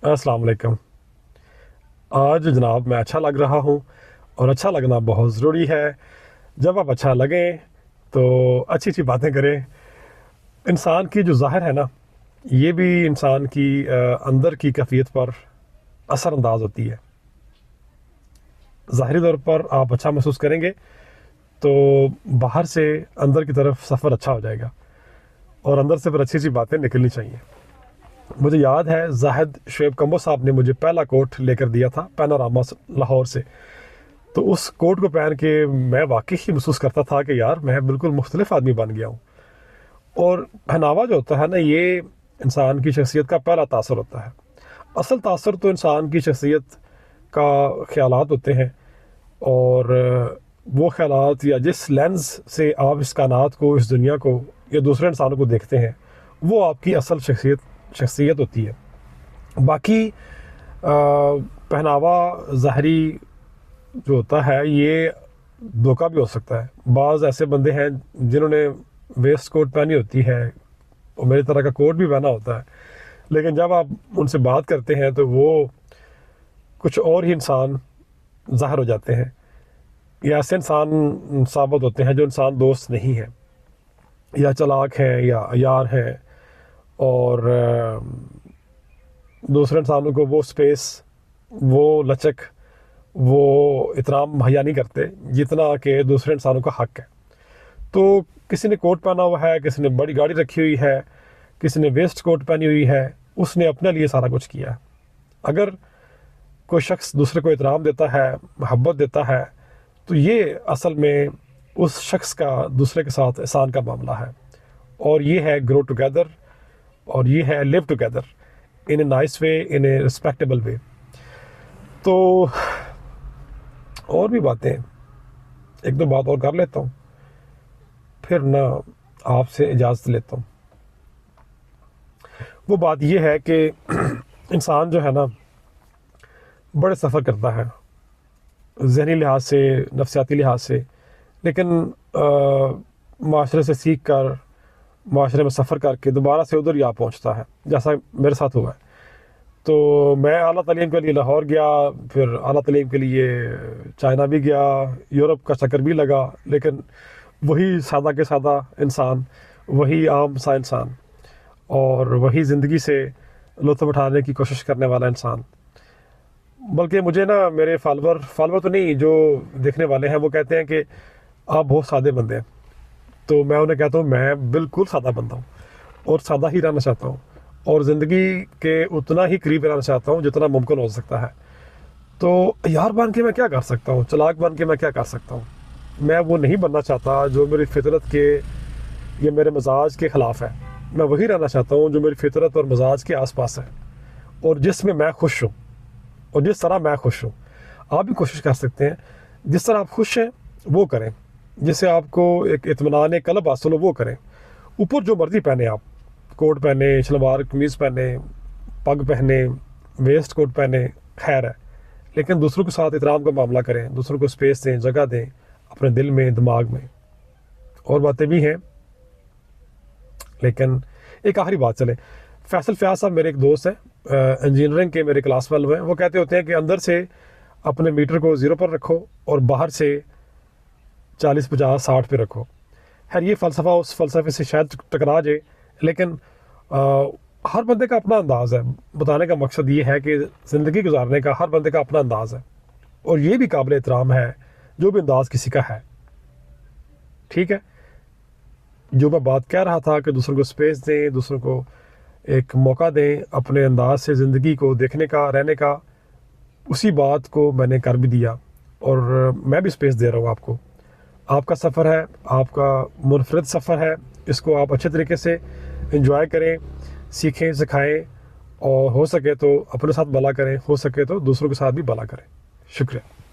अस्सलाम वालेकुम। आज जनाब मैं अच्छा लग रहा हूँ और अच्छा लगना बहुत ज़रूरी है। जब आप अच्छा लगें तो अच्छी अच्छी बातें करें। इंसान की जो ज़ाहिर है ना, ये भी इंसान की अंदर की कैफियत पर असरअंदाज होती है। ज़ाहरी तौर पर आप अच्छा महसूस करेंगे तो बाहर से अंदर की तरफ सफ़र अच्छा हो जाएगा और अंदर से फिर अच्छी अच्छी बातें निकलनी चाहिए। मुझे याद है जाहिद शुएब कम्बो साहब ने मुझे पहला कोट लेकर दिया था पैनोरामा लाहौर से। तो उस कोट को पहन के मैं वाकई ही महसूस करता था कि यार मैं बिल्कुल मुख्तलिफ आदमी बन गया हूँ। और पहनावा जो होता है ना, ये इंसान की शख्सियत का पहला तासर होता है। असल तासर तो इंसान की शख्सियत का ख्यालात होते हैं। और वो ख्यालात या जिस लेंस से आप इस कायनात को, इस दुनिया को या दूसरे इंसानों को देखते हैं, वो आपकी असल शख्सियत होती है। बाकी पहनावा ज़ाहरी जो होता है ये धोखा भी हो सकता है। बाज़ ऐसे बंदे हैं जिन्होंने वेस्ट कोट पहनी होती है और मेरी तरह का कोट भी पहना होता है, लेकिन जब आप उनसे बात करते हैं तो वो कुछ और ही इंसान ज़ाहिर हो जाते हैं। या ऐसे इंसान साबित होते हैं जो इंसान दोस्त नहीं है, या चालाक हैं या यार हैं, और दूसरे इंसानों को वो स्पेस, वो लचक, वो इतराम मुहैया नहीं करते जितना कि दूसरे इंसानों का हक है। तो किसी ने कोट पहना हुआ है, किसी ने बड़ी गाड़ी रखी हुई है, किसी ने वेस्ट कोट पहनी हुई है, उसने अपने लिए सारा कुछ किया है। अगर कोई शख्स दूसरे को इतराम देता है, मोहब्बत देता है, तो ये असल में उस शख्स का दूसरे के साथ एहसान का मामला है। और ये है ग्रो टुगेदर, और ये है live together in a nice way, in a respectable way. तो और भी बातें, एक दो बात और कर लेता हूँ, फिर ना आपसे इजाज़त लेता हूँ। वो बात ये है कि इंसान जो है ना, बड़े सफ़र करता है ज़हनी लिहाज से, नफसियाती लिहाज से, लेकिन माशरे से सीख कर, माशरे में सफ़र करके दोबारा से उधर ही आ पहुँचता है, जैसा मेरे साथ हुआ है। तो मैं आला तालीम के लिए लाहौर गया, फिर आला तालीम के लिए चाइना भी गया, यूरोप का चक्कर भी लगा, लेकिन वही सादा के सादा इंसान, वही आम सा इंसान, और वही ज़िंदगी से लुत्फ़ उठाने की कोशिश करने वाला इंसान। बल्कि मुझे ना मेरे फॉलोवर तो नहीं, जो देखने वाले हैं वो कहते हैं कि आप बहुत सादे बंदे हैं। तो मैं उन्हें कहता हूँ मैं बिल्कुल सादा बंदा हूँ और सादा ही रहना चाहता हूँ, और ज़िंदगी के उतना ही करीब रहना चाहता हूँ जितना मुमकिन हो सकता है। तो यार बन के मैं क्या कर सकता हूँ, चलाक बन के मैं क्या कर सकता हूँ? मैं वो नहीं बनना चाहता जो मेरी फितरत के या मेरे मजाज के ख़िलाफ़ है। मैं वही रहना चाहता हूँ जो मेरी फितरत और मजाज के आसपास है, और जिसमें मैं खुश हूँ, और जिस तरह मैं खुश हूँ। आप भी कोशिश कर सकते हैं जिस तरह आप खुश हैं वो करें, जिससे आपको एक इत्मीनान क़ल्ब हासिल हो वो करें। ऊपर जो मर्ज़ी पहने, आप कोट पहने, शलवार कमीज़ पहने, पग पहने, वेस्ट कोट पहने, खैर है, लेकिन दूसरों के साथ एहतराम का मामला करें, दूसरों को स्पेस दें, जगह दें अपने दिल में, दिमाग में। और बातें भी हैं, लेकिन एक आखिरी बात चले। फैसल फ़याज़ साहब मेरे एक दोस्त हैं, इंजीनियरिंग के मेरे क्लास वाले हैं। वो कहते होते हैं कि अंदर से अपने मीटर को 0 पर रखो और बाहर से 40, 50, 60 पे रखो। खैर ये फ़लसफ़ा उस फ़लसफ़े से शायद टकरा जाए, लेकिन हर बंदे का अपना अंदाज़ है। बताने का मकसद ये है कि ज़िंदगी गुजारने का हर बंदे का अपना अंदाज़ है, और ये भी काबिल एहतराम है जो भी अंदाज़ किसी का है। ठीक है, जो मैं बात कह रहा था कि दूसरों को स्पेस दें, दूसरों को एक मौका दें अपने अंदाज से ज़िंदगी को देखने का, रहने का, उसी बात को मैंने कर भी दिया, और मैं भी स्पेस दे रहा हूँ आपको। आपका सफ़र है, आपका मुनफरद सफ़र है, इसको आप अच्छे तरीके से एंजॉय करें, सीखें, सिखाएं, और हो सके तो अपने साथ भला करें, हो सके तो दूसरों के साथ भी भला करें। शुक्रिया।